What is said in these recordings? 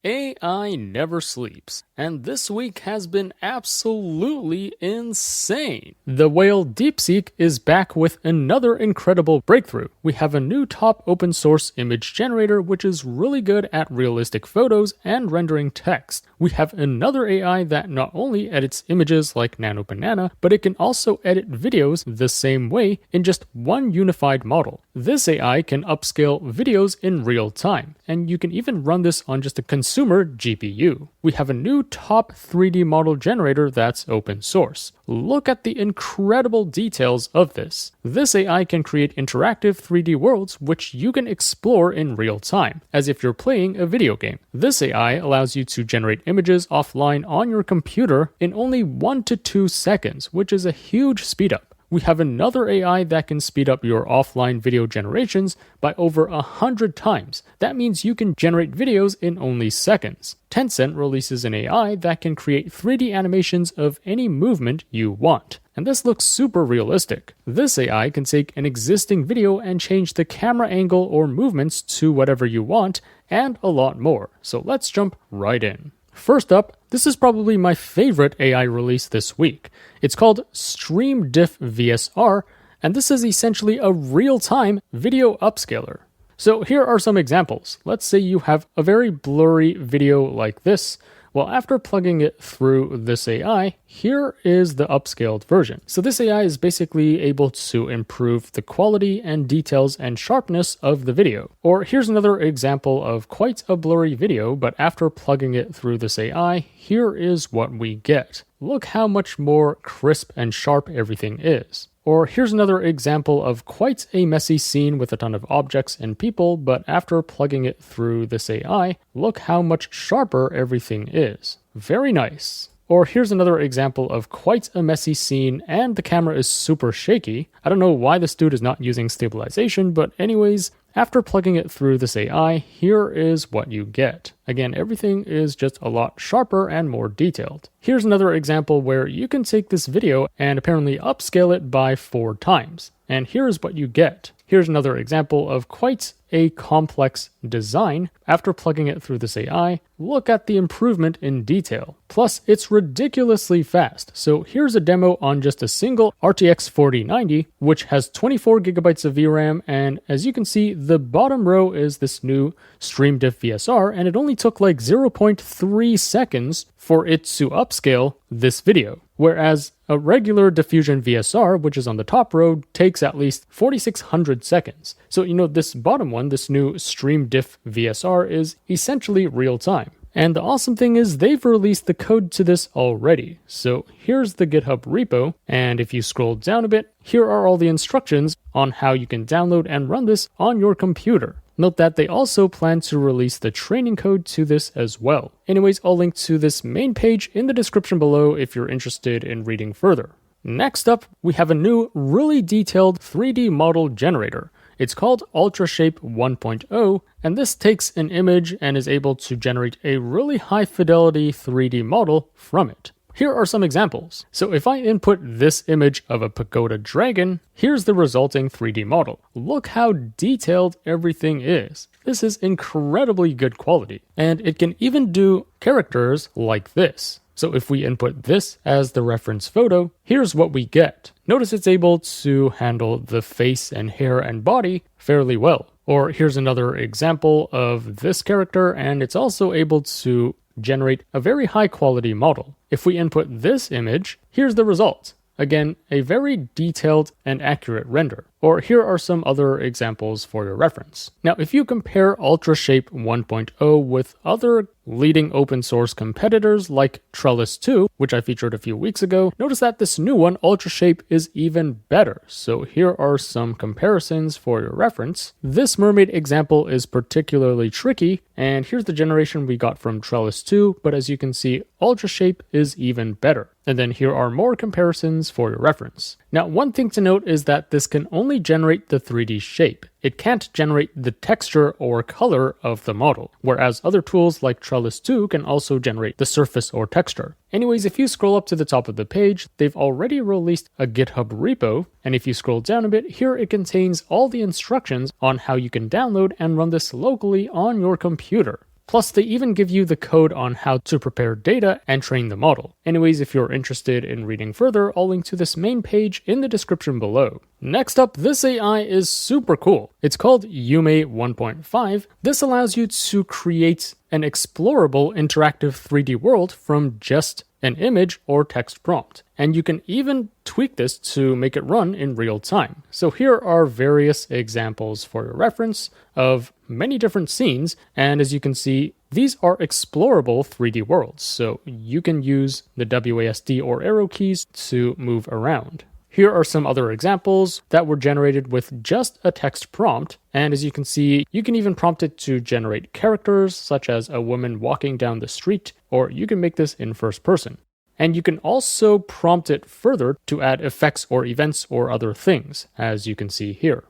AI never sleeps, and this week has been absolutely insane. The whale DeepSeek is back with another incredible breakthrough. We have a new top open source image generator which is really good at realistic photos and rendering text. We have another AI that not only edits images like Nano Banana, but it can also edit videos the same way in just one unified model. This AI can upscale videos in real time, and you can even run this on just a consumer GPU. We have a new top 3D model generator that's open source. Look at the incredible details of this. This AI can create interactive 3D worlds which you can explore in real time, as if you're playing a video game. This AI allows you to generate images offline on your computer in only 1 to 2 seconds, which is a huge speed up. We have another AI that can speed up your offline video generations by over 100 times. That means you can generate videos in only seconds. Tencent releases an AI that can create 3D animations of any movement you want. And this looks super realistic. This AI can take an existing video and change the camera angle or movements to whatever you want, and a lot more. So let's jump right in. First up, this is probably my favorite AI release this week. It's called Stream DiffVSR, and this is essentially a real-time video upscaler. So here are some examples. Let's say you have a very blurry video like this. Well, after plugging it through this AI, here is the upscaled version. So this AI is basically able to improve the quality and details and sharpness of the video. Or here's another example of quite a blurry video, but after plugging it through this AI, here is what we get. Look how much more crisp and sharp everything is. Or here's another example of quite a messy scene with a ton of objects and people, but after plugging it through this AI, look how much sharper everything is. Very nice. Or here's another example of quite a messy scene and the camera is super shaky. I don't know why this dude is not using stabilization, but anyways, after plugging it through this AI, here is what you get. Again, everything is just a lot sharper and more detailed. Here's another example where you can take this video and apparently upscale it by 4 times. And here's what you get. Here's another example of quite a complex design. After plugging it through this AI, look at the improvement in detail. Plus, it's ridiculously fast. So here's a demo on just a single RTX 4090, which has 24 gigabytes of VRAM. And as you can see, the bottom row is this new Stream DiffVSR, and it only took like 0.3 seconds for it to upscale this video. Whereas a regular Diffusion VSR, which is on the top row, takes at least 4,600 seconds. So, this bottom one, this new Stream DiffVSR, is essentially real time. And the awesome thing is they've released the code to this already. So here's the GitHub repo, and if you scroll down a bit, here are all the instructions on how you can download and run this on your computer. Note that they also plan to release the training code to this as well. Anyways, I'll link to this main page in the description below if you're interested in reading further. Next up, we have a new, really detailed 3D model generator. It's called Ultrashape 1.0, and this takes an image and is able to generate a really high fidelity 3D model from it. Here are some examples. So if I input this image of a pagoda dragon, here's the resulting 3D model. Look how detailed everything is. This is incredibly good quality. And it can even do characters like this. So if we input this as the reference photo, here's what we get. Notice it's able to handle the face and hair and body fairly well. Or here's another example of this character, and it's also able to generate a very high quality model. If we input this image, here's the result. Again, a very detailed and accurate render. Or here are some other examples for your reference. Now, if you compare Ultrashape 1.0 with other leading open source competitors like Trellis 2, which I featured a few weeks ago, notice that this new one, Ultrashape, is even better. So here are some comparisons for your reference. This mermaid example is particularly tricky, and here's the generation we got from Trellis 2, but as you can see, Ultrashape is even better. And then here are more comparisons for your reference. Now, one thing to note is that this can only generate the 3D shape. It can't generate the texture or color of the model, whereas other tools like Trellis 2 can also generate the surface or texture. Anyways, if you scroll up to the top of the page, they've already released a GitHub repo, and if you scroll down a bit, here it contains all the instructions on how you can download and run this locally on your computer. Plus, they even give you the code on how to prepare data and train the model. Anyways, if you're interested in reading further, I'll link to this main page in the description below. Next up, this AI is super cool. It's called Yume 1.5. This allows you to create an explorable interactive 3D world from just an image or text prompt. And you can even tweak this to make it run in real time. So here are various examples for your reference of many different scenes. And as you can see, these are explorable 3D worlds. So you can use the WASD or arrow keys to move around. Here are some other examples that were generated with just a text prompt. And as you can see, you can even prompt it to generate characters such as a woman walking down the street, or you can make this in first person. And you can also prompt it further to add effects or events or other things, as you can see here.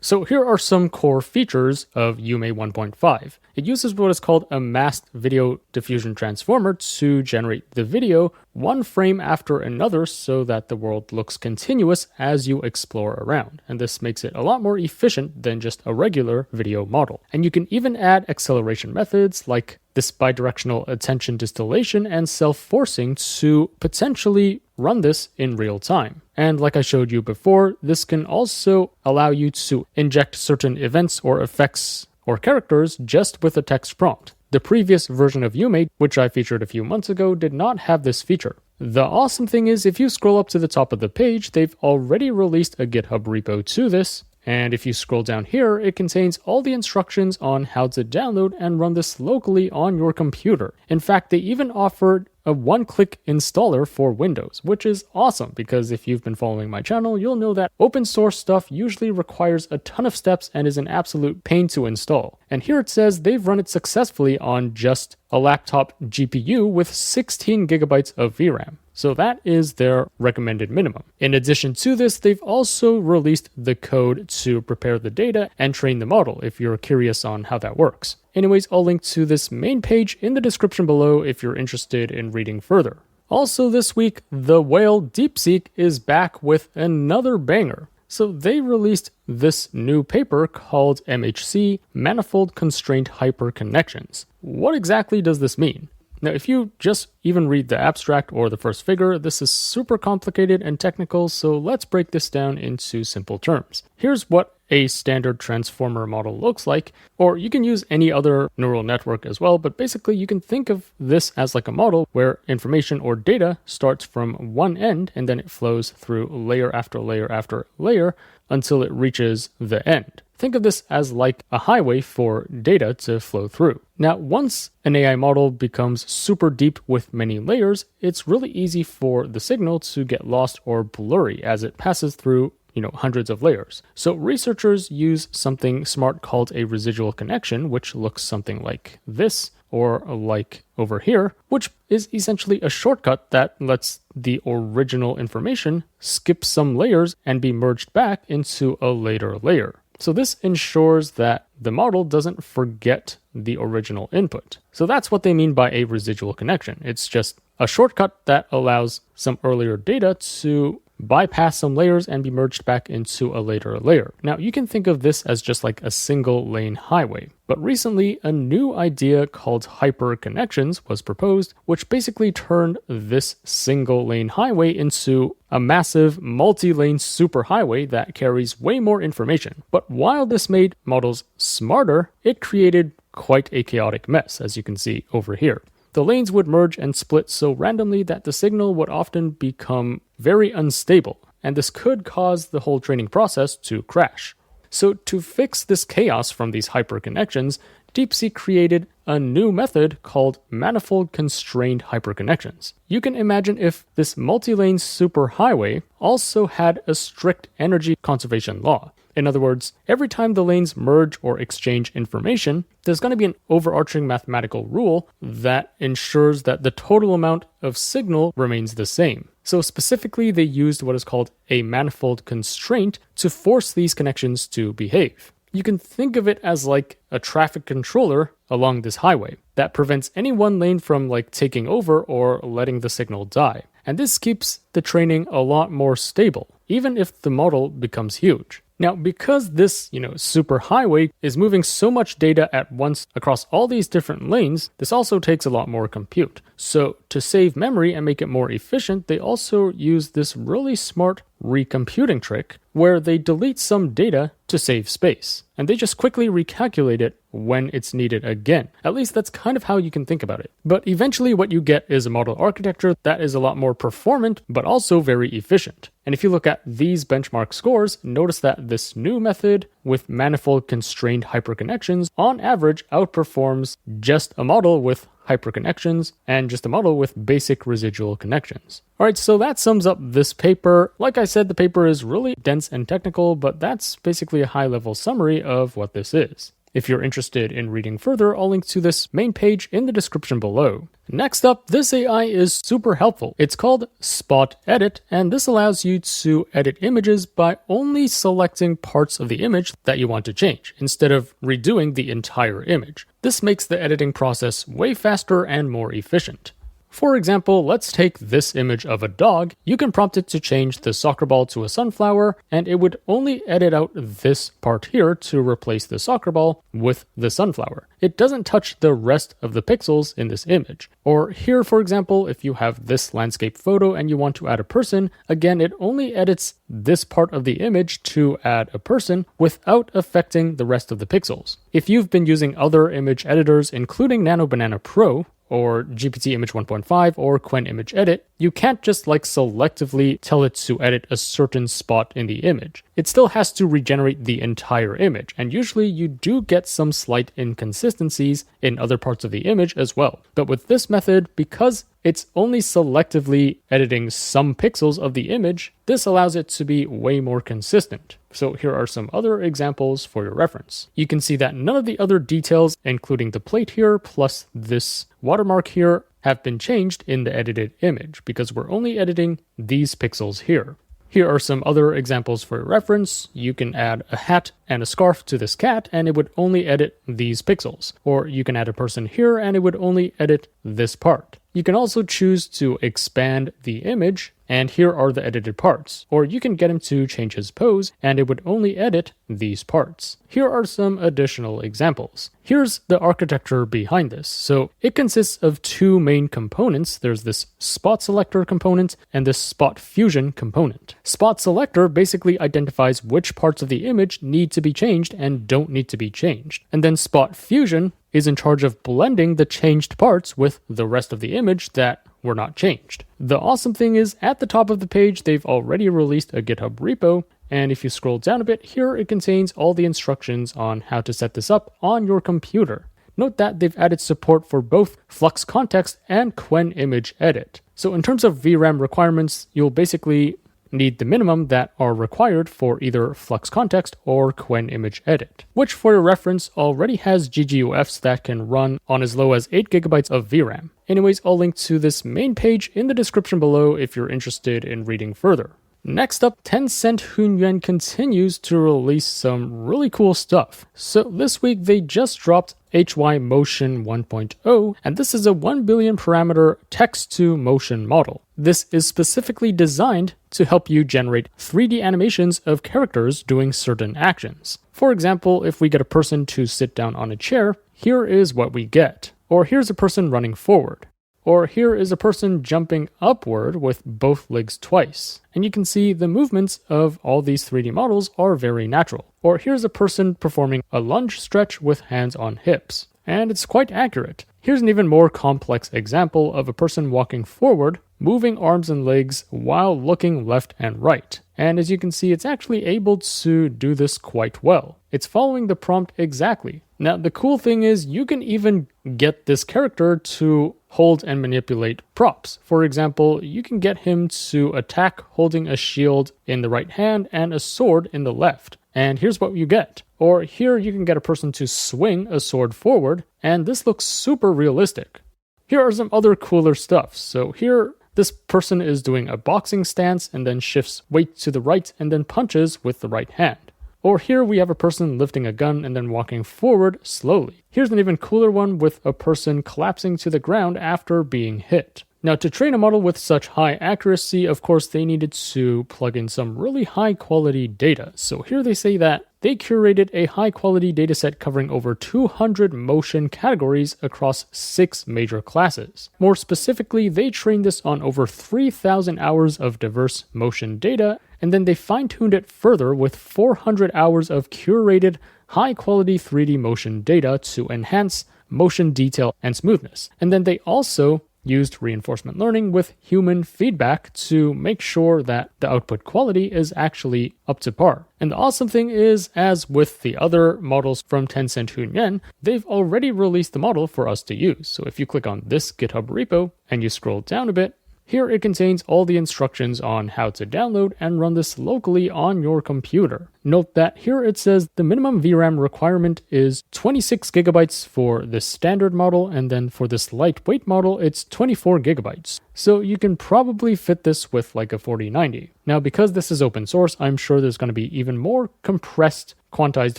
So here are some core features of Yume 1.5. It uses what is called a masked video diffusion transformer to generate the video one frame after another so that the world looks continuous as you explore around. And this makes it a lot more efficient than just a regular video model. And you can even add acceleration methods like this bidirectional attention distillation and self-forcing to potentially run this in real time. And like I showed you before, this can also allow you to inject certain events or effects or characters just with a text prompt. The previous version of Yume, which I featured a few months ago, did not have this feature. The awesome thing is if you scroll up to the top of the page, they've already released a GitHub repo to this. And if you scroll down here, it contains all the instructions on how to download and run this locally on your computer. In fact, they even offered a one-click installer for Windows, which is awesome because if you've been following my channel, you'll know that open source stuff usually requires a ton of steps and is an absolute pain to install. And here it says they've run it successfully on just a laptop GPU with 16 gigabytes of VRAM. So that is their recommended minimum. In addition to this, they've also released the code to prepare the data and train the model if you're curious on how that works. Anyways, I'll link to this main page in the description below if you're interested in reading further. Also this week, the whale DeepSeek is back with another banger. So they released this new paper called MHC, Manifold Constraint Hyperconnections. What exactly does this mean? Now, if you just even read the abstract or the first figure, this is super complicated and technical, so let's break this down into simple terms. Here's what a standard transformer model looks like, or you can use any other neural network as well, but basically you can think of this as like a model where information or data starts from one end and then it flows through layer after layer after layer until it reaches the end. Think of this as like a highway for data to flow through. Now, once an AI model becomes super deep with many layers, it's really easy for the signal to get lost or blurry as it passes through hundreds of layers. So researchers use something smart called a residual connection, which looks something like this or like over here, which is essentially a shortcut that lets the original information skip some layers and be merged back into a later layer. So this ensures that the model doesn't forget the original input. So that's what they mean by a residual connection. It's just a shortcut that allows some earlier data to bypass some layers and be merged back into a later layer. Now, you can think of this as just like a single lane highway. But recently, a new idea called hyperconnections was proposed, which basically turned this single lane highway into a massive multi-lane superhighway that carries way more information. But while this made models smarter, it created quite a chaotic mess, as you can see over here. The lanes would merge and split so randomly that the signal would often become very unstable, and this could cause the whole training process to crash. So to fix this chaos from these hyperconnections, DeepSeek created a new method called manifold constrained hyperconnections. You can imagine if this multi-lane superhighway also had a strict energy conservation law. In other words, every time the lanes merge or exchange information, there's going to be an overarching mathematical rule that ensures that the total amount of signal remains the same. So specifically, they used what is called a manifold constraint to force these connections to behave. You can think of it as like a traffic controller along this highway that prevents any one lane from taking over or letting the signal die. And this keeps the training a lot more stable, even if the model becomes huge. Now, because this, superhighway is moving so much data at once across all these different lanes, this also takes a lot more compute. So to save memory and make it more efficient, they also use this really smart recomputing trick where they delete some data to save space. And they just quickly recalculate it when it's needed again. At least that's kind of how you can think about it. But eventually what you get is a model architecture that is a lot more performant, but also very efficient. And if you look at these benchmark scores, notice that this new method with manifold constrained hyperconnections on average outperforms just a model with hyperconnections and just a model with basic residual connections. Alright, so that sums up this paper. Like I said, the paper is really dense and technical, but that's basically a high-level summary of what this is. If you're interested in reading further, I'll link to this main page in the description below. Next up, this AI is super helpful. It's called SpotEdit, and this allows you to edit images by only selecting parts of the image that you want to change, instead of redoing the entire image. This makes the editing process way faster and more efficient. For example, let's take this image of a dog. You can prompt it to change the soccer ball to a sunflower, and it would only edit out this part here to replace the soccer ball with the sunflower. It doesn't touch the rest of the pixels in this image. Or here, for example, if you have this landscape photo and you want to add a person, again, it only edits this part of the image to add a person without affecting the rest of the pixels. If you've been using other image editors, including Nano Banana Pro, or GPT Image 1.5 or Qwen Image Edit, you can't just selectively tell it to edit a certain spot in the image. It still has to regenerate the entire image, and usually you do get some slight inconsistencies in other parts of the image as well. But with this method, because it's only selectively editing some pixels of the image, this allows it to be way more consistent. So here are some other examples for your reference. You can see that none of the other details, including the plate here, plus this watermark here, have been changed in the edited image because we're only editing these pixels here. Here are some other examples for your reference. You can add a hat and a scarf to this cat and it would only edit these pixels. Or you can add a person here and it would only edit this part. You can also choose to expand the image, and here are the edited parts. Or you can get him to change his pose, and it would only edit these parts. Here are some additional examples. Here's the architecture behind this. So it consists of two main components. There's this spot selector component and this spot fusion component. Spot selector basically identifies which parts of the image need to be changed and don't need to be changed. And then spot fusion is in charge of blending the changed parts with the rest of the image that were not changed. The awesome thing is, at the top of the page, they've already released a GitHub repo, and if you scroll down a bit, here it contains all the instructions on how to set this up on your computer. Note that they've added support for both Flux Context and Qwen Image Edit. So in terms of VRAM requirements, you'll basically need the minimum that are required for either Flux Context or Qwen Image Edit, which for your reference already has GGUFs that can run on as low as 8 GB of VRAM. Anyways, I'll link to this main page in the description below if you're interested in reading further. Next up, Tencent Hunyuan continues to release some really cool stuff. So this week they just dropped HY Motion 1.0, and this is a 1 billion parameter text-to-motion model. This is specifically designed to help you generate 3D animations of characters doing certain actions. For example, if we get a person to sit down on a chair, here is what we get. Or here's a person running forward. Or here is a person jumping upward with both legs twice. And you can see the movements of all these 3D models are very natural. Or here's a person performing a lunge stretch with hands on hips. And it's quite accurate. Here's an even more complex example of a person walking forward, moving arms and legs while looking left and right. And as you can see, it's actually able to do this quite well. It's following the prompt exactly. Now, the cool thing is you can even get this character to hold and manipulate props. For example, you can get him to attack holding a shield in the right hand and a sword in the left. And here's what you get. Or here you can get a person to swing a sword forward, and this looks super realistic. Here are some other cooler stuff. So here, this person is doing a boxing stance and then shifts weight to the right and then punches with the right hand. Or here we have a person lifting a gun and then walking forward slowly. Here's an even cooler one with a person collapsing to the ground after being hit. Now, to train a model with such high accuracy, of course, they needed to plug in some really high quality data. So here they say that they curated a high quality dataset covering over 200 motion categories across 6 major classes. More specifically, they trained this on over 3,000 hours of diverse motion data, and then they fine-tuned it further with 400 hours of curated high quality 3D motion data to enhance motion detail and smoothness. And then they also used reinforcement learning with human feedback to make sure that the output quality is actually up to par. And the awesome thing is, as with the other models from Tencent Hunyuan, they've already released the model for us to use. So if you click on this GitHub repo and you scroll down a bit, here it contains all the instructions on how to download and run this locally on your computer. Note that here it says the minimum VRAM requirement is 26 gigabytes for the standard model, and then for this lightweight model, it's 24 gigabytes. So you can probably fit this with like a 4090. Now, because this is open source, I'm sure there's going to be even more compressed quantized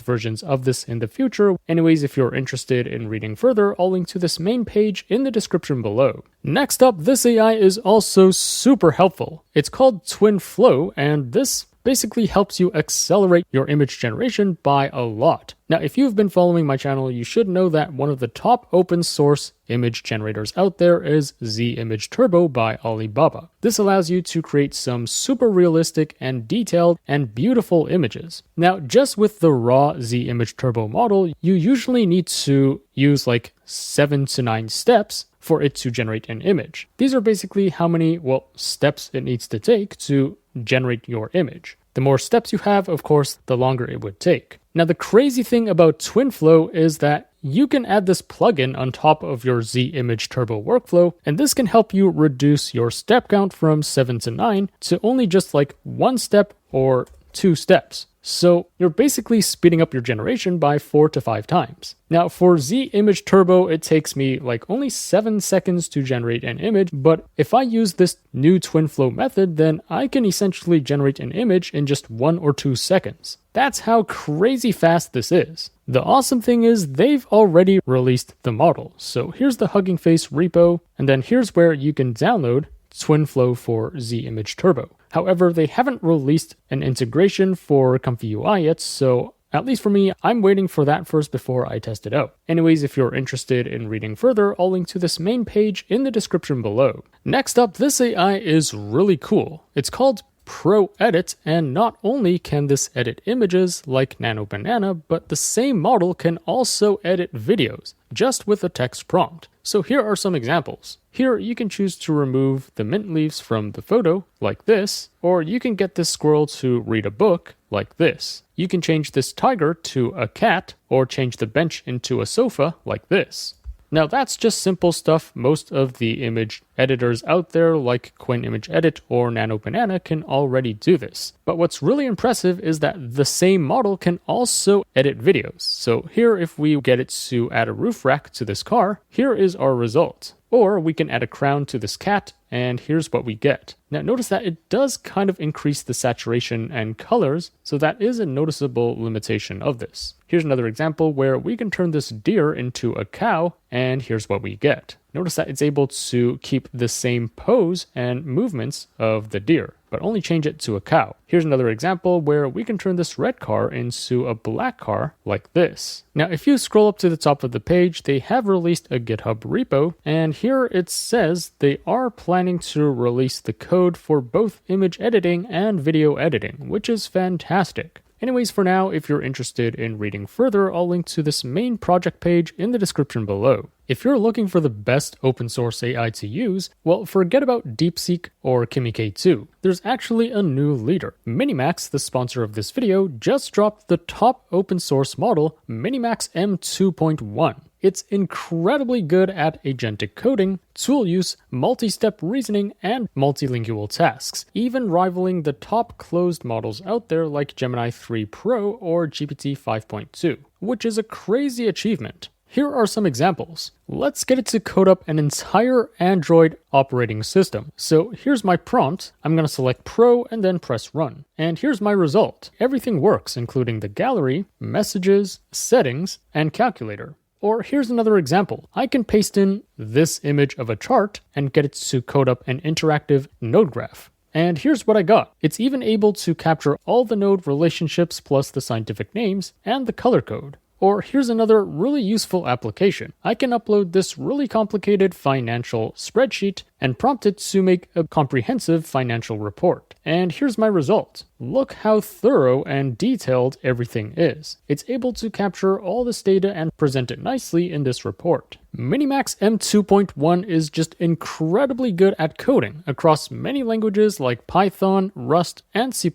versions of this in the future. Anyways, if you're interested in reading further, I'll link to this main page in the description below. Next up, this AI is also super helpful. It's called TwinFlow, and this basically helps you accelerate your image generation by a lot. Now, if you've been following my channel, you should know that one of the top open source image generators out there is Z Image Turbo by Alibaba. This allows you to create some super realistic and detailed and beautiful images. Now, just with the raw Z Image Turbo model, you usually need to use like 7 to 9 steps for it to generate an image. These are basically how many, steps it needs to take to generate your image. The more steps you have, of course, the longer it would take. Now, the crazy thing about TwinFlow is that you can add this plugin on top of your Z Image Turbo workflow, and this can help you reduce your step count from 7 to 9 to only just like 1 step or 2 steps. So you're basically speeding up your generation by 4 to 5 times. Now, for Z Image Turbo, it takes me like only 7 seconds to generate an image, but if I use this new TwinFlow method, then I can essentially generate an image in just 1 or 2 seconds. That's how crazy fast this is. The awesome thing is they've already released the model. So here's the Hugging Face repo, and then here's where you can download TwinFlow for Z Image Turbo. However, they haven't released an integration for Comfy UI yet, so at least for me, I'm waiting for that first before I test it out. Anyways, if you're interested in reading further, I'll link to this main page in the description below. Next up, this AI is really cool. It's called ProEdit, and not only can this edit images like Nano Banana, but the same model can also edit videos, just with a text prompt. So here are some examples. Here you can choose to remove the mint leaves from the photo, like this, or you can get this squirrel to read a book, like this. You can change this tiger to a cat, or change the bench into a sofa, like this. Now that's just simple stuff most of the image editors out there like Qwen Image Edit or Nano Banana can already do this. But what's really impressive is that the same model can also edit videos. So here, if we get it to add a roof rack to this car, here is our result. Or we can add a crown to this cat, and here's what we get. Now notice that it does kind of increase the saturation and colors, so that is a noticeable limitation of this. Here's another example where we can turn this deer into a cow, and here's what we get. Notice that it's able to keep the same pose and movements of the deer, but only change it to a cow. Here's another example where we can turn this red car into a black car like this. Now, if you scroll up to the top of the page, they have released a GitHub repo, and here it says they are planning to release the code for both image editing and video editing, which is fantastic. Anyways, for now, if you're interested in reading further, I'll link to this main project page in the description below. If you're looking for the best open source AI to use, well, forget about DeepSeek or Kimi K2. There's actually a new leader. Minimax, the sponsor of this video, just dropped the top open source model, Minimax M2.1. It's incredibly good at agentic coding, tool use, multi-step reasoning, and multilingual tasks, even rivaling the top closed models out there like Gemini 3 Pro or GPT 5.2, which is a crazy achievement. Here are some examples. Let's get it to code up an entire Android operating system. So here's my prompt. I'm going to select Pro and then press Run. And here's my result. Everything works, including the gallery, messages, settings, and calculator. Or here's another example. I can paste in this image of a chart and get it to code up an interactive node graph. And here's what I got. It's even able to capture all the node relationships plus the scientific names and the color code. Or here's another really useful application. I can upload this really complicated financial spreadsheet and prompt it to make a comprehensive financial report. And here's my result. Look how thorough and detailed everything is. It's able to capture all this data and present it nicely in this report. Minimax M2.1 is just incredibly good at coding across many languages like Python, Rust, and C++.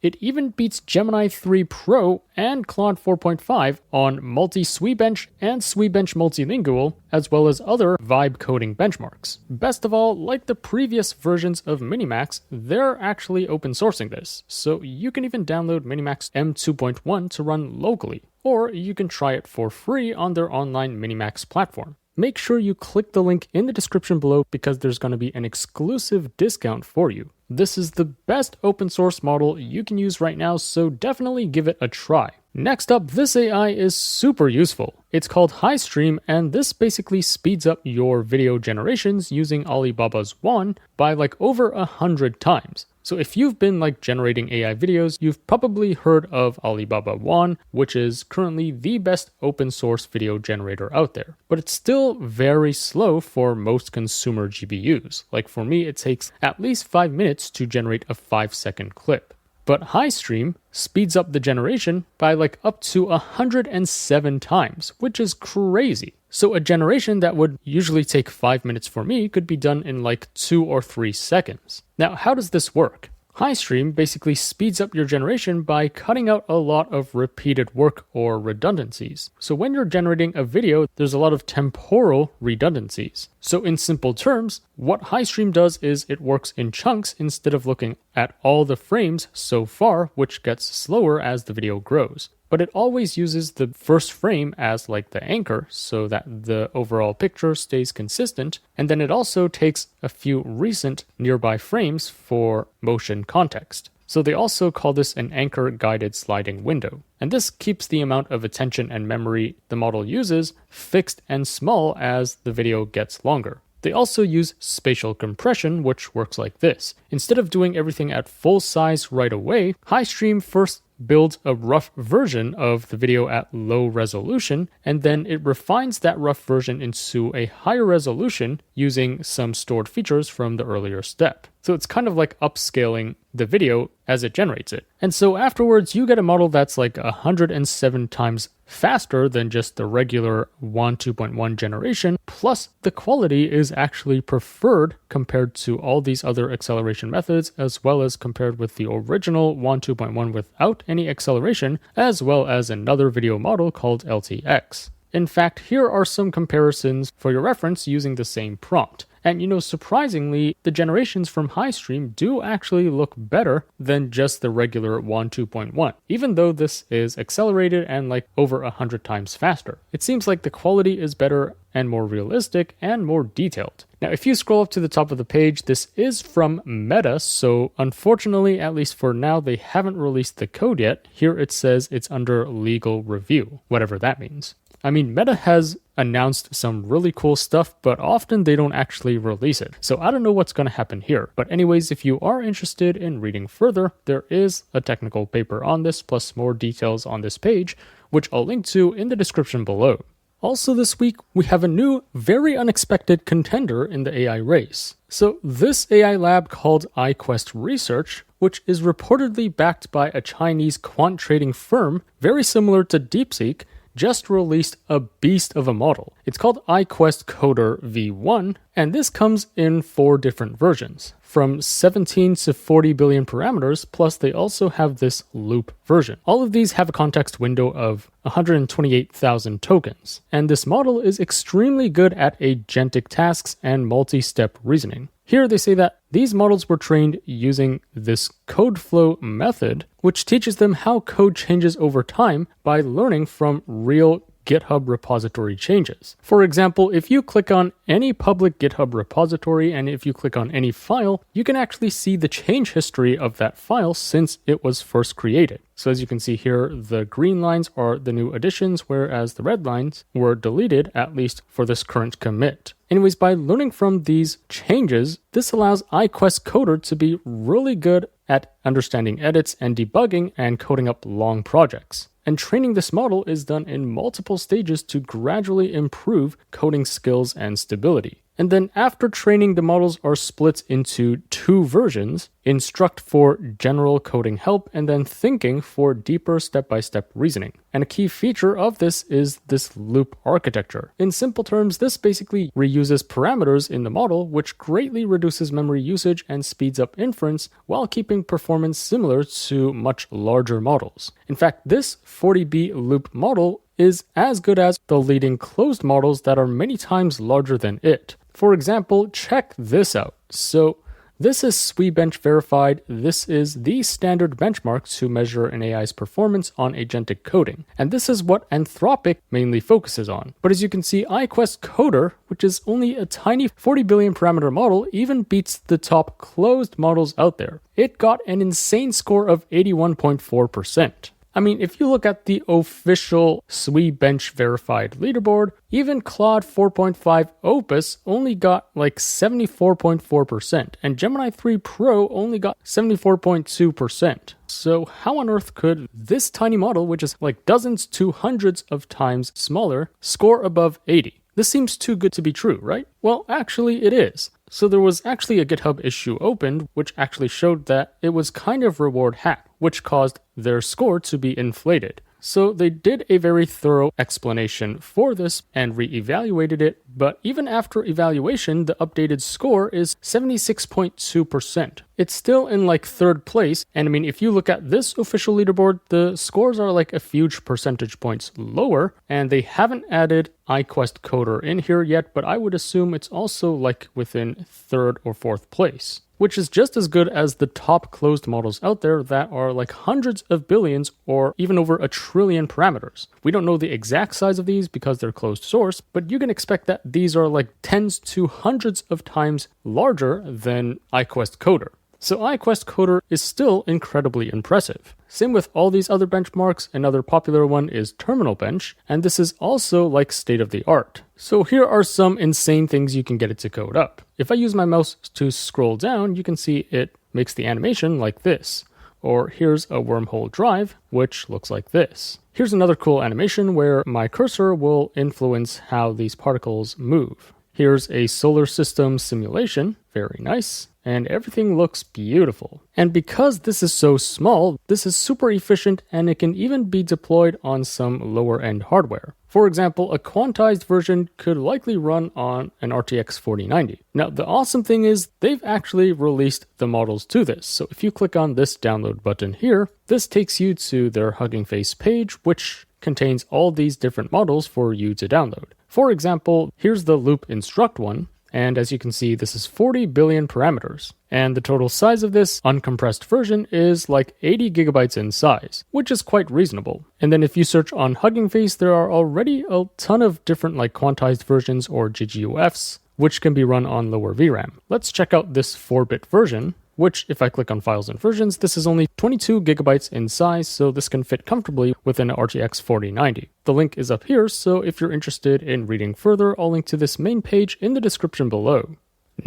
It even beats Gemini 3 Pro and Claude 4.5 on multi-SweBench and SweBench multilingual, as well as other vibe coding benchmarks. Best of all, like the previous versions of Minimax, they're actually open sourcing this, so you can even download Minimax M2.1 to run locally, or you can try it for free on their online Minimax platform. Make sure you click the link in the description below because there's going to be an exclusive discount for you. This is the best open source model you can use right now, so definitely give it a try. Next up, this AI is super useful. It's called HiStream, and this basically speeds up your video generations using Alibaba's Yuan by like over 100 times. So if you've been like generating AI videos, you've probably heard of Alibaba Yuan, which is currently the best open source video generator out there. But it's still very slow for most consumer GPUs. Like for me, it takes at least 5 minutes to generate a 5-second clip. But HiStream speeds up the generation by like up to 107 times, which is crazy. So a generation that would usually take 5 minutes for me could be done in like 2 or 3 seconds. Now, how does this work? HiStream basically speeds up your generation by cutting out a lot of repeated work or redundancies. So when you're generating a video, there's a lot of temporal redundancies. So in simple terms, what HiStream does is it works in chunks instead of looking at all the frames so far, which gets slower as the video grows. But it always uses the first frame as like the anchor so that the overall picture stays consistent. And then it also takes a few recent nearby frames for motion context. So they also call this an anchor guided sliding window. And this keeps the amount of attention and memory the model uses fixed and small as the video gets longer. They also use spatial compression, which works like this. Instead of doing everything at full size right away, HiStream first builds a rough version of the video at low resolution, and then it refines that rough version into a higher resolution using some stored features from the earlier step. So it's kind of like upscaling the video as it generates it. And so afterwards, you get a model that's like 107 times faster than just the regular Yuan 2.1 generation, plus the quality is actually preferred compared to all these other acceleration methods, as well as compared with the original Yuan 2.1 without any acceleration, as well as another video model called LTX. In fact, here are some comparisons for your reference using the same prompt. And surprisingly, the generations from HiStream do actually look better than just the regular Yuan 2.1, even though this is accelerated and like over 100 times faster. It seems like the quality is better and more realistic and more detailed. Now, if you scroll up to the top of the page, this is from Meta, so unfortunately, at least for now, they haven't released the code yet. Here it says it's under legal review, whatever that means. I mean, Meta has announced some really cool stuff, but often they don't actually release it. So I don't know what's going to happen here. But anyways, if you are interested in reading further, there is a technical paper on this, plus more details on this page, which I'll link to in the description below. Also this week, we have a new, very unexpected contender in the AI race. So this AI lab called IQuest Research, which is reportedly backed by a Chinese quant trading firm, very similar to DeepSeek, just released a beast of a model. It's called IQuest Coder V1, and this comes in 4 different versions, from 17 to 40 billion parameters, plus they also have this loop version. All of these have a context window of 128,000 tokens, and this model is extremely good at agentic tasks and multi-step reasoning. Here they say that these models were trained using this code flow method, which teaches them how code changes over time by learning from real GitHub repository changes. For example, if you click on any public GitHub repository and if you click on any file, you can actually see the change history of that file since it was first created. So as you can see here, the green lines are the new additions, whereas the red lines were deleted, at least for this current commit. Anyways, by learning from these changes, this allows IQuest Coder to be really good at understanding edits and debugging and coding up long projects. And training this model is done in multiple stages to gradually improve coding skills and stability. And then after training, the models are split into two versions: instruct for general coding help, and then thinking for deeper step-by-step reasoning. And a key feature of this is this loop architecture. In simple terms, this basically reuses parameters in the model, which greatly reduces memory usage and speeds up inference while keeping performance similar to much larger models. In fact, this 40B loop model is as good as the leading closed models that are many times larger than it. For example, check this out. So this is SweBench verified. This is the standard benchmark to measure an AI's performance on agentic coding. And this is what Anthropic mainly focuses on. But as you can see, IQuest Coder, which is only a tiny 40 billion parameter model, even beats the top closed models out there. It got an insane score of 81.4%. I mean, if you look at the official SweBench verified leaderboard, even Claude 4.5 Opus only got like 74.4%, and Gemini 3 Pro only got 74.2%. So how on earth could this tiny model, which is like dozens to hundreds of times smaller, score above 80? This seems too good to be true, right? Well, actually it is. So there was actually a GitHub issue opened, which actually showed that it was kind of reward hack, which caused their score to be inflated. So they did a very thorough explanation for this and re-evaluated it, but even after evaluation, the updated score is 76.2%. It's still in like third place, and I mean, if you look at this official leaderboard, the scores are like a few percentage points lower, and they haven't added IQuest Coder in here yet, but I would assume it's also like within third or fourth place, which is just as good as the top closed models out there that are like hundreds of billions or even over a trillion parameters. We don't know the exact size of these because they're closed source, but you can expect that these are like tens to hundreds of times larger than IQuest Coder. So IQuest Coder is still incredibly impressive. Same with all these other benchmarks. Another popular one is Terminal Bench, and this is also like state of the art. So here are some insane things you can get it to code up. If I use my mouse to scroll down, you can see it makes the animation like this. Or here's a wormhole drive, which looks like this. Here's another cool animation where my cursor will influence how these particles move. Here's a solar system simulation, very nice, and everything looks beautiful. And because this is so small, this is super efficient and it can even be deployed on some lower end hardware. For example, a quantized version could likely run on an RTX 4090. Now, the awesome thing is they've actually released the models to this. So if you click on this download button here, this takes you to their Hugging Face page, which contains all these different models for you to download. For example, here's the Loop Instruct one, and as you can see, this is 40 billion parameters. And the total size of this uncompressed version is like 80 gigabytes in size, which is quite reasonable. And then if you search on Hugging Face, there are already a ton of different like quantized versions or GGUFs, which can be run on lower VRAM. Let's check out this 4-bit version, which if I click on Files and Versions, this is only 22 gigabytes in size, so this can fit comfortably within an RTX 4090. The link is up here, so if you're interested in reading further, I'll link to this main page in the description below.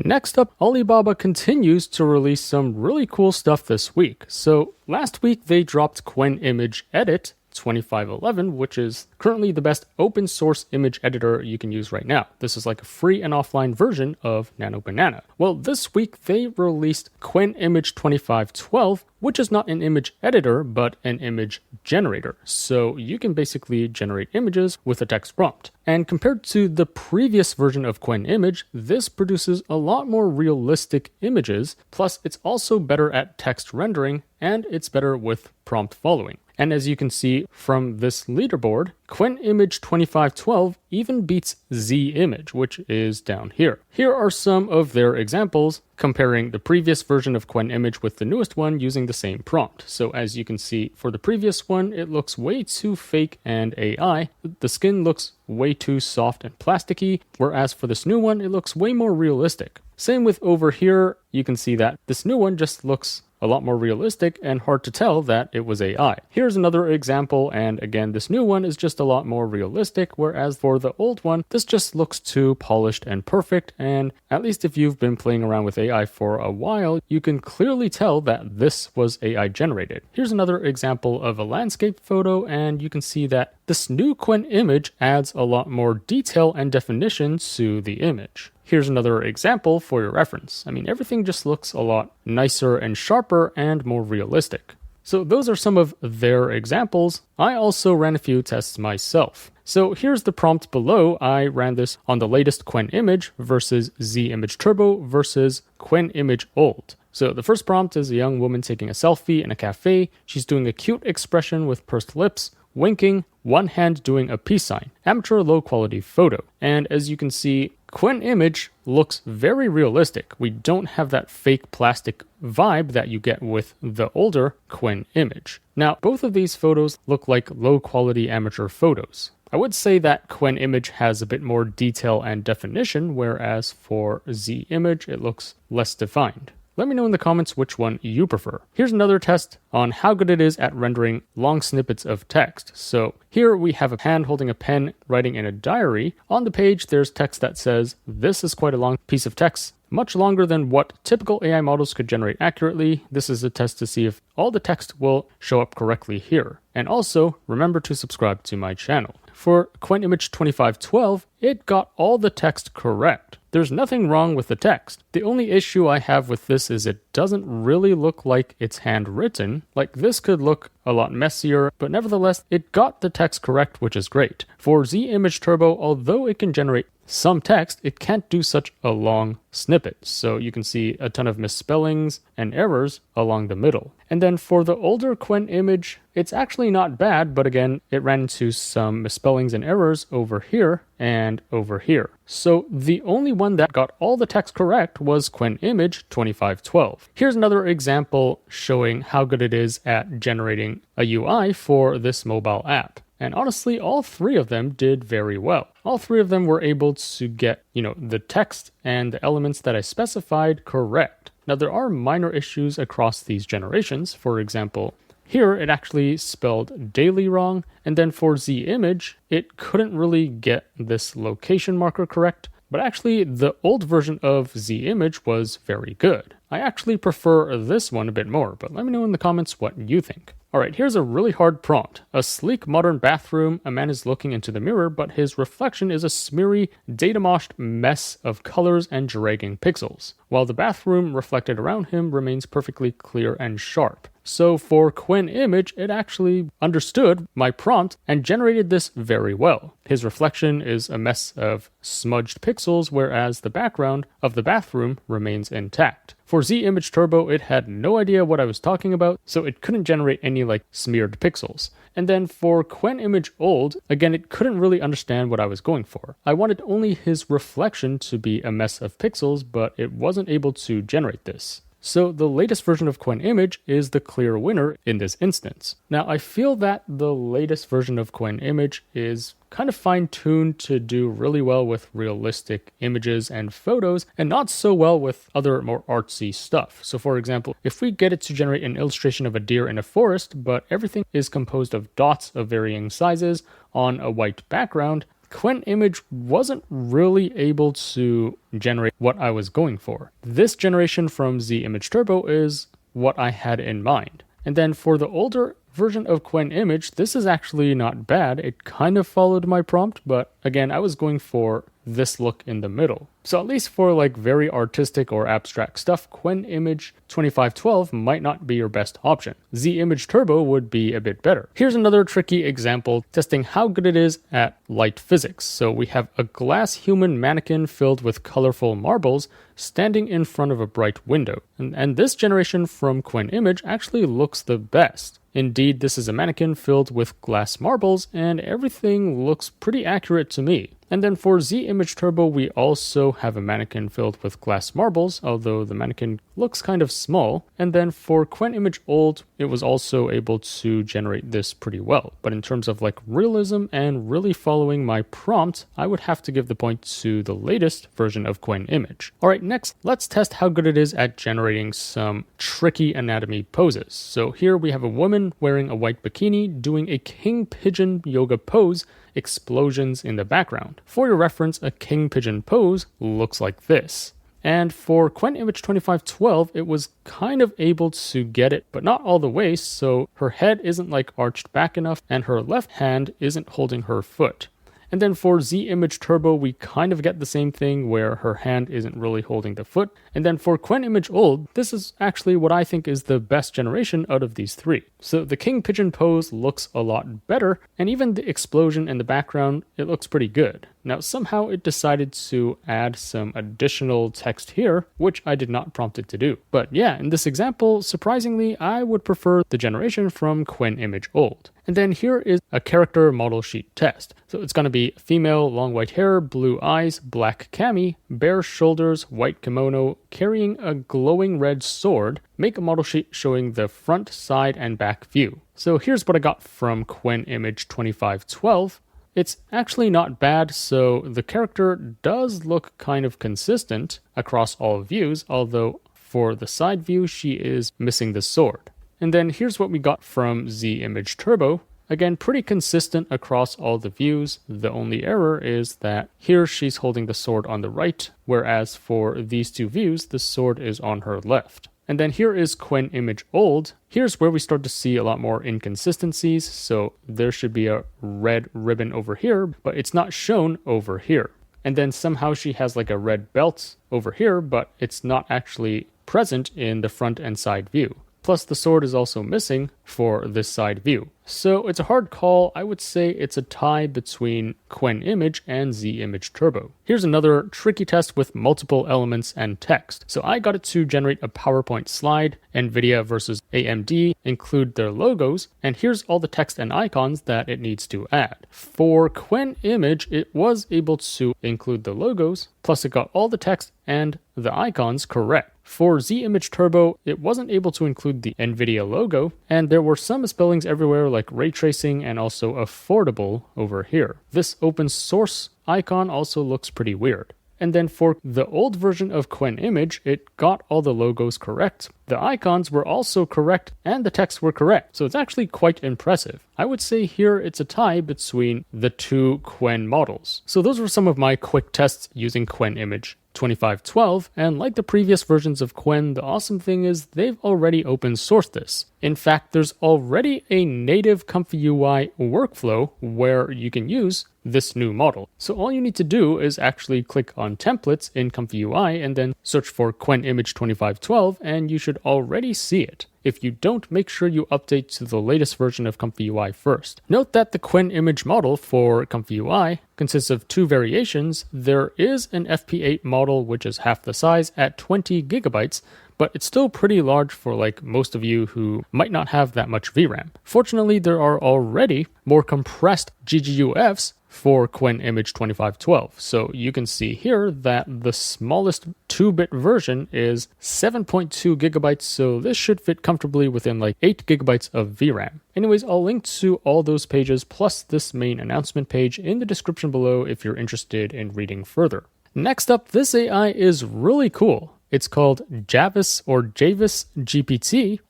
Next up, Alibaba continues to release some really cool stuff this week. So last week they dropped Qwen Image Edit 2511, which is currently the best open source image editor you can use right now. This is like a free and offline version of Nano Banana. Well, this week they released Qwen Image 2512, which is not an image editor, but an image generator. So you can basically generate images with a text prompt. And compared to the previous version of Qwen Image, this produces a lot more realistic images, plus it's also better at text rendering, and it's better with prompt following. And as you can see from this leaderboard, Qwen Image 2512 even beats Z Image, which is down here. Here are some of their examples comparing the previous version of Qwen Image with the newest one using the same prompt. So as you can see, for the previous one, it looks way too fake and AI. The skin looks way too soft and plasticky, whereas for this new one, it looks way more realistic. Same with over here, you can see that this new one just looks a lot more realistic and hard to tell that it was AI. Here's another example, and again, this new one is just a lot more realistic, whereas for the old one, this just looks too polished and perfect, and at least if you've been playing around with AI for a while, you can clearly tell that this was AI generated. Here's another example of a landscape photo, and you can see that this new Qwen image adds a lot more detail and definition to the image. Here's another example for your reference. I mean, everything just looks a lot nicer and sharper and more realistic. So those are some of their examples. I also ran a few tests myself. So here's the prompt below. I ran this on the latest Qwen image versus Z Image Turbo versus Qwen Image Old. So the first prompt is a young woman taking a selfie in a cafe. She's doing a cute expression with pursed lips, winking, one hand doing a peace sign. Amateur low quality photo. And as you can see, Qwen Image looks very realistic. We don't have that fake plastic vibe that you get with the older Qwen Image. Now, both of these photos look like low quality amateur photos. I would say that Qwen Image has a bit more detail and definition, whereas for Z Image, it looks less defined. Let me know in the comments which one you prefer. Here's another test on how good it is at rendering long snippets of text. So here we have a hand holding a pen writing in a diary. On the page, there's text that says, "This is quite a long piece of text, much longer than what typical AI models could generate accurately." This is a test to see if all the text will show up correctly here. And also, remember to subscribe to my channel. For Qwen Image 2512, it got all the text correct. There's nothing wrong with the text. The only issue I have with this is it doesn't really look like it's handwritten. Like, this could look a lot messier, but nevertheless, it got the text correct, which is great. For Z Image Turbo, although it can generate some text, it can't do such a long snippet. So you can see a ton of misspellings and errors along the middle. And then for the older Qwen Image, it's actually not bad, but again, it ran into some misspellings and errors over here and over here. So the only one that got all the text correct was Qwen Image 2512. Here's another example showing how good it is at generating a UI for this mobile app. And honestly, all three of them did very well. All three of them were able to get, the text and the elements that I specified correct. Now, there are minor issues across these generations. For example, here it actually spelled daily wrong. And then for Z Image, it couldn't really get this location marker correct. But actually, the old version of Z Image was very good. I actually prefer this one a bit more, but let me know in the comments what you think. Alright, here's a really hard prompt. A sleek modern bathroom, a man is looking into the mirror, but his reflection is a smeary, data-moshed mess of colors and dragging pixels, while the bathroom reflected around him remains perfectly clear and sharp. So for Qwen Image, it actually understood my prompt and generated this very well. His reflection is a mess of smudged pixels, whereas the background of the bathroom remains intact. For Z Image Turbo, it had no idea what I was talking about, so it couldn't generate any smeared pixels. And then for Qwen Image Old, again, it couldn't really understand what I was going for. I wanted only his reflection to be a mess of pixels, but it wasn't able to generate this. So the latest version of Qwen Image is the clear winner in this instance. Now, I feel that the latest version of Qwen Image is kind of fine-tuned to do really well with realistic images and photos, and not so well with other more artsy stuff. So for example, if we get it to generate an illustration of a deer in a forest, but everything is composed of dots of varying sizes on a white background, Qwen Image wasn't really able to generate what I was going for. This generation from Z Image Turbo is what I had in mind. And then for the older version of Qwen Image, this is actually not bad. It kind of followed my prompt, but again, I was going for this look in the middle. So at least for very artistic or abstract stuff, Qwen Image 2512 might not be your best option. Z Image Turbo would be a bit better. Here's another tricky example testing how good it is at light physics. So we have a glass human mannequin filled with colorful marbles standing in front of a bright window. And this generation from Qwen Image actually looks the best. Indeed, this is a mannequin filled with glass marbles, and everything looks pretty accurate to me. And then for Z Image Turbo, we also have a mannequin filled with glass marbles, although the mannequin looks kind of small. And then for Qwen Image Old, it was also able to generate this pretty well. But in terms of like realism and really following my prompt, I would have to give the point to the latest version of Qwen Image. All right, next, let's test how good it is at generating some tricky anatomy poses. So here we have a woman wearing a white bikini doing a king pigeon yoga pose, explosions in the background. For your reference, a king pigeon pose looks like this. And for Qwen Image 2512, it was kind of able to get it, but not all the way, so her head isn't like arched back enough, and her left hand isn't holding her foot. And then for Z Image Turbo, we kind of get the same thing where her hand isn't really holding the foot. And then for Qwen Image Old, this is actually what I think is the best generation out of these three. So the king pigeon pose looks a lot better, and even the explosion in the background, it looks pretty good. Now somehow it decided to add some additional text here, which I did not prompt it to do. But yeah, in this example, surprisingly, I would prefer the generation from Qwen Image Old. And then here is a character model sheet test. So it's going to be female, long white hair, blue eyes, black cami, bare shoulders, white kimono, carrying a glowing red sword. Make a model sheet showing the front, side, and back view. So here's what I got from Qwen Image 2512. It's actually not bad, so the character does look kind of consistent across all views, although for the side view, she is missing the sword. And then here's what we got from Z Image Turbo. Again, pretty consistent across all the views. The only error is that here she's holding the sword on the right, whereas for these two views, the sword is on her left. And then here is Qwen Image Old. Here's where we start to see a lot more inconsistencies. So there should be a red ribbon over here, but it's not shown over here. And then somehow she has like a red belt over here, but it's not actually present in the front and side view. Plus the sword is also missing for this side view. So it's a hard call. I would say it's a tie between Qwen Image and Z Image Turbo. Here's another tricky test with multiple elements and text. So I got it to generate a PowerPoint slide, NVIDIA versus AMD, include their logos, and here's all the text and icons that it needs to add. For Qwen Image, it was able to include the logos, plus it got all the text and the icons correct. For Z Image Turbo, it wasn't able to include the NVIDIA logo, and there were some misspellings everywhere like ray tracing and also affordable over here. This open source icon also looks pretty weird. And then for the old version of Qwen Image, it got all the logos correct. The icons were also correct and the text were correct. So it's actually quite impressive. I would say here it's a tie between the two Qwen models. So those were some of my quick tests using Qwen Image 2512, and like the previous versions of Qwen, the awesome thing is they've already open sourced this. In fact, there's already a native Comfy UI workflow where you can use this new model. So all you need to do is actually click on templates in Comfy UI and then search for Qwen Image 2512 and you should already see it. If you don't, make sure you update to the latest version of Comfy UI first. Note that the Qwen Image model for Comfy UI consists of two variations. There is an FP8 model which is half the size at 20 gigabytes, but it's still pretty large for like most of you who might not have that much VRAM. Fortunately, there are already more compressed GGUFs for Qwen Image 2512. So you can see here that the smallest 2-bit version is 7.2 gigabytes, so this should fit comfortably within like 8 gigabytes of VRAM. Anyways, I'll link to all those pages plus this main announcement page in the description below if you're interested in reading further. Next up, this AI is really cool. It's called JavisGPT,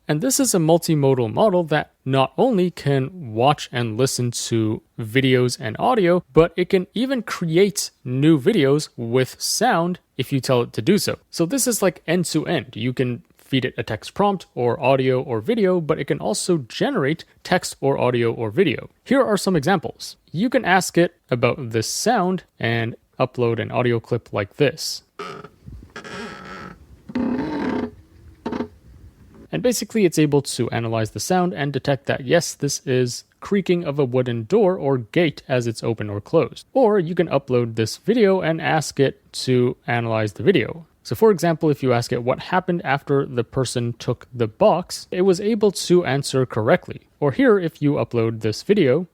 and this is a multimodal model that not only can watch and listen to videos and audio, but it can even create new videos with sound if you tell it to do so. So this is like end-to-end. You can feed it a text prompt or audio or video, but it can also generate text or audio or video. Here are some examples. You can ask it about this sound and upload an audio clip like this. And basically it's able to analyze the sound and detect that yes, this is creaking of a wooden door or gate as it's open or closed. Or you can upload this video and ask it to analyze the video. So for example, if you ask it what happened after the person took the box, it was able to answer correctly. Or here, if you upload this video,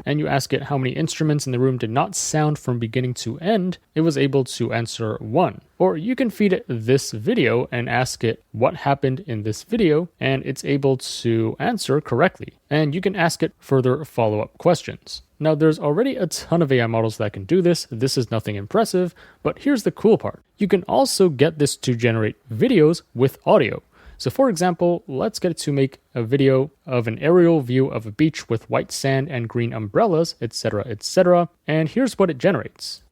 and you ask it how many instruments in the room did not sound from beginning to end, it was able to answer 1. Or you can feed it this video and ask it what happened in this video, and it's able to answer correctly. And you can ask it further follow-up questions. Now, there's already a ton of AI models that can do this. This is nothing impressive, but here's the cool part. You can also get this to generate videos with audio. So for example, let's get it to make a video of an aerial view of a beach with white sand and green umbrellas, etc., etc. And here's what it generates.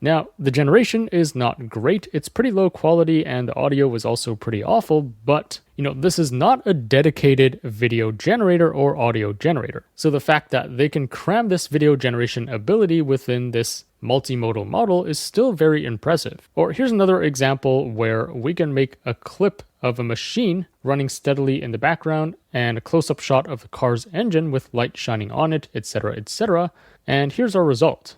Now, the generation is not great. It's pretty low quality and the audio was also pretty awful, but this is not a dedicated video generator or audio generator. So the fact that they can cram this video generation ability within this multimodal model is still very impressive. Or here's another example where we can make a clip of a machine running steadily in the background and a close-up shot of the car's engine with light shining on it, etc., etc. And here's our result.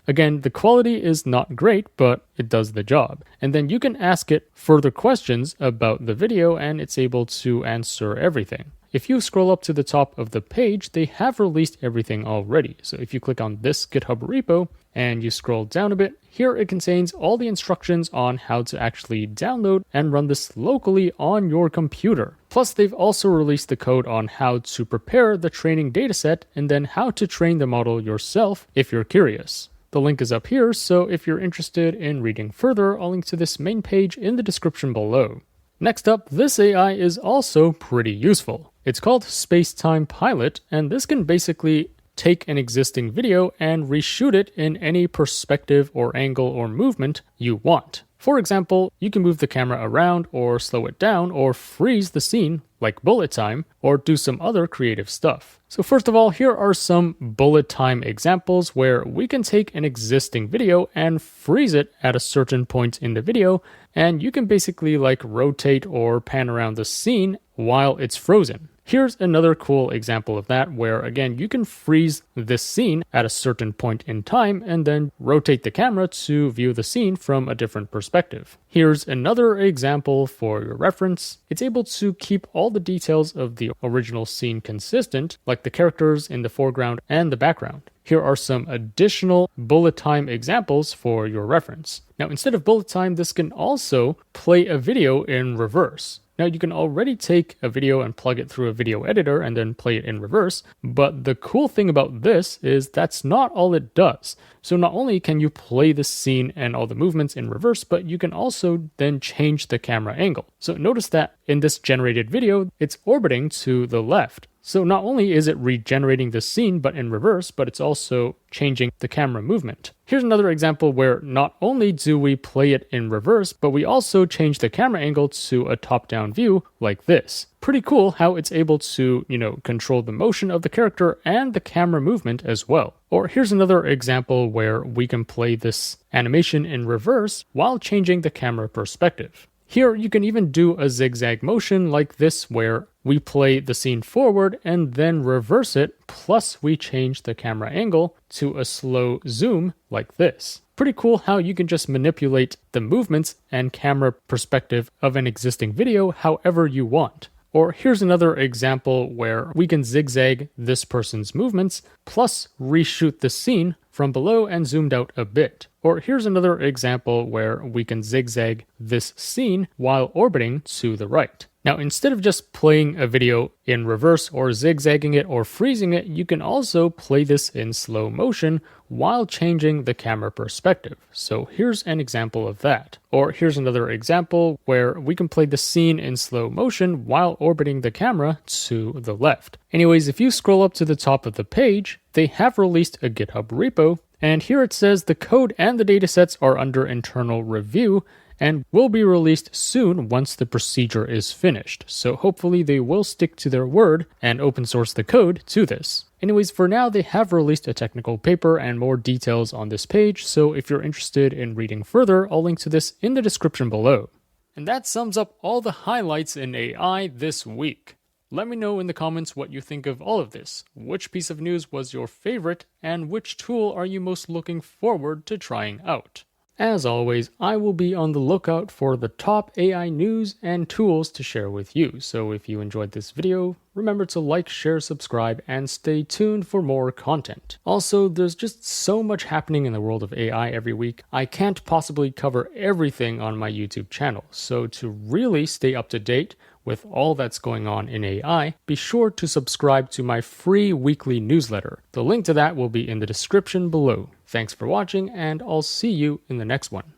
Again, the quality is not great, but it does the job. And then you can ask it further questions about the video and it's able to answer everything. If you scroll up to the top of the page, they have released everything already. So if you click on this GitHub repo and you scroll down a bit, here it contains all the instructions on how to actually download and run this locally on your computer. Plus, they've also released the code on how to prepare the training dataset and then how to train the model yourself if you're curious. The link is up here, so if you're interested in reading further, I'll link to this main page in the description below. Next up, this AI is also pretty useful. It's called SpaceTimePilot, and this can basically take an existing video and reshoot it in any perspective or angle or movement you want. For example, you can move the camera around or slow it down or freeze the scene like bullet time or do some other creative stuff. So first of all, here are some bullet time examples where we can take an existing video and freeze it at a certain point in the video, and you can basically rotate or pan around the scene while it's frozen. Here's another cool example of that where, again, you can freeze this scene at a certain point in time and then rotate the camera to view the scene from a different perspective. Here's another example for your reference. It's able to keep all the details of the original scene consistent, like the characters in the foreground and the background. Here are some additional bullet time examples for your reference. Now, instead of bullet time, this can also play a video in reverse. Now, you can already take a video and plug it through a video editor and then play it in reverse, but the cool thing about this is that's not all it does. So not only can you play the scene and all the movements in reverse, but you can also then change the camera angle. So notice that in this generated video, it's orbiting to the left. So not only is it regenerating the scene, but in reverse, but it's also changing the camera movement. Here's another example where not only do we play it in reverse, but we also change the camera angle to a top-down view like this. Pretty cool how it's able to, control the motion of the character and the camera movement as well. Or here's another example where we can play this animation in reverse while changing the camera perspective. Here, you can even do a zigzag motion like this where we play the scene forward and then reverse it, plus we change the camera angle to a slow zoom like this. Pretty cool how you can just manipulate the movements and camera perspective of an existing video however you want. Or here's another example where we can zigzag this person's movements, plus reshoot the scene from below and zoomed out a bit. Or here's another example where we can zigzag this scene while orbiting to the right. Now, instead of just playing a video in reverse or zigzagging it or freezing it, you can also play this in slow motion while changing the camera perspective. So here's an example of that. Or here's another example where we can play the scene in slow motion while orbiting the camera to the left. Anyways, if you scroll up to the top of the page, they have released a GitHub repo, and here it says the code and the datasets are under internal review and will be released soon once the procedure is finished. So hopefully they will stick to their word and open source the code to this. Anyways, for now, they have released a technical paper and more details on this page, so if you're interested in reading further, I'll link to this in the description below. And that sums up all the highlights in AI this week. Let me know in the comments what you think of all of this. Which piece of news was your favorite, and which tool are you most looking forward to trying out? As always, I will be on the lookout for the top AI news and tools to share with you, so if you enjoyed this video, remember to like, share, subscribe, and stay tuned for more content. Also, there's just so much happening in the world of AI every week, I can't possibly cover everything on my YouTube channel, so to really stay up to date with all that's going on in AI, be sure to subscribe to my free weekly newsletter. The link to that will be in the description below. Thanks for watching, and I'll see you in the next one.